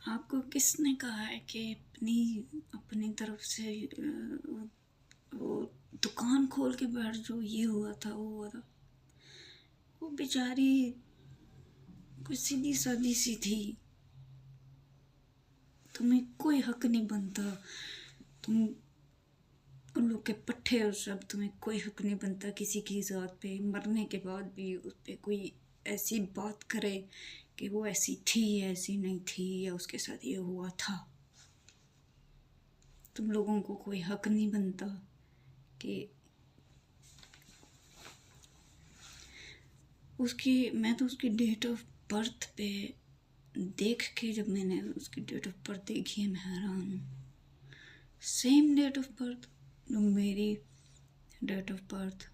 आपको किसने कहा है कि अपनी तरफ से वो दुकान खोल के बैठ जो ये हुआ था वो हुआ था। वो बेचारी कोई सीधी सादी सी थी। तुम्हें कोई हक नहीं बनता, तुम उन लोग के पट्टे और सब, तुम्हें कोई हक नहीं बनता किसी की ज़ात पे मरने के बाद भी उस पर कोई ऐसी बात करे कि वो ऐसी थी या ऐसी नहीं थी या उसके साथ ये हुआ था। तुम लोगों को कोई हक नहीं बनता कि मैं तो उसकी डेट ऑफ बर्थ पे देख के, जब मैंने उसकी डेट ऑफ बर्थ देखी है, मैं हैरान हूँ। सेम डेट ऑफ बर्थ जो मेरी डेट ऑफ बर्थ,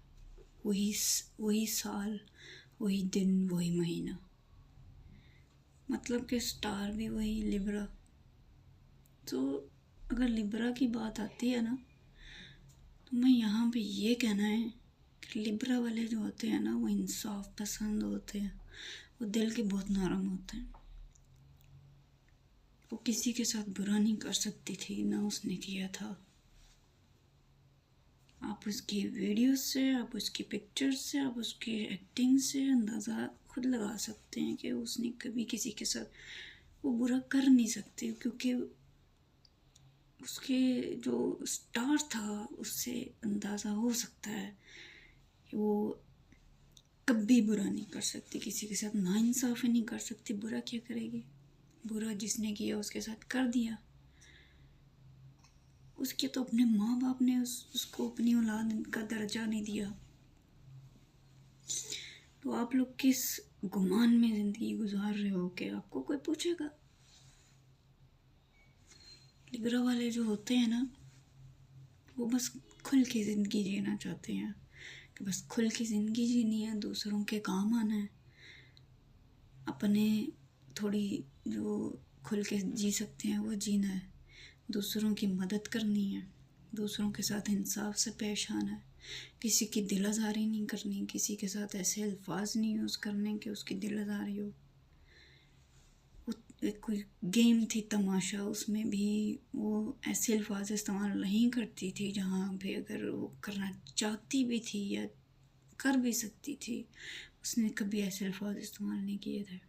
वही साल, वही दिन, वही महीना, मतलब कि स्टार भी वही, लिब्रा। तो अगर लिब्रा की बात आती है ना, तो मैं यहाँ पे ये कहना है कि लिब्रा वाले जो होते हैं ना, वो इंसाफ पसंद होते हैं, वो दिल के बहुत नरम होते हैं। वो किसी के साथ बुरा नहीं कर सकती थी, ना उसने किया था। आप उसकी वीडियोस से, आप उसकी पिक्चर्स से, आप उसकी एक्टिंग से अंदाज़ा खुद लगा सकते हैं कि उसने कभी किसी के साथ वो बुरा कर नहीं सकती, क्योंकि उसके जो स्टार था उससे अंदाज़ा हो सकता है कि वो कभी बुरा नहीं कर सकती किसी के साथ, नाइंसाफ़ी नहीं कर सकती। बुरा क्या करेगी? बुरा जिसने किया उसके साथ कर दिया। उसके तो अपने माँ बाप ने उसको अपनी औलाद का दर्जा नहीं दिया। तो आप लोग किस गुमान में ज़िंदगी गुजार रहे हो कि आपको कोई पूछेगा? लिब्रा वाले जो होते हैं ना, वो बस खुल के ज़िंदगी जीना चाहते हैं कि बस खुल के ज़िंदगी जीनी है, दूसरों के काम आना है, अपने थोड़ी जो खुल के जी सकते हैं वो जीना है, दूसरों की मदद करनी है, दूसरों के साथ इंसाफ से पेश आना है, किसी की दिल आज़ारी नहीं करनी, किसी के साथ ऐसे अल्फाज नहीं यूज़ करने कि उसकी दिल आज़ारी हो। एक कोई गेम थी तमाशा, उसमें भी वो ऐसे अल्फाज इस्तेमाल नहीं करती थी जहाँ पे अगर वो करना चाहती भी थी या कर भी सकती थी, उसने कभी ऐसे अल्फाज इस्तेमाल नहीं किए थे।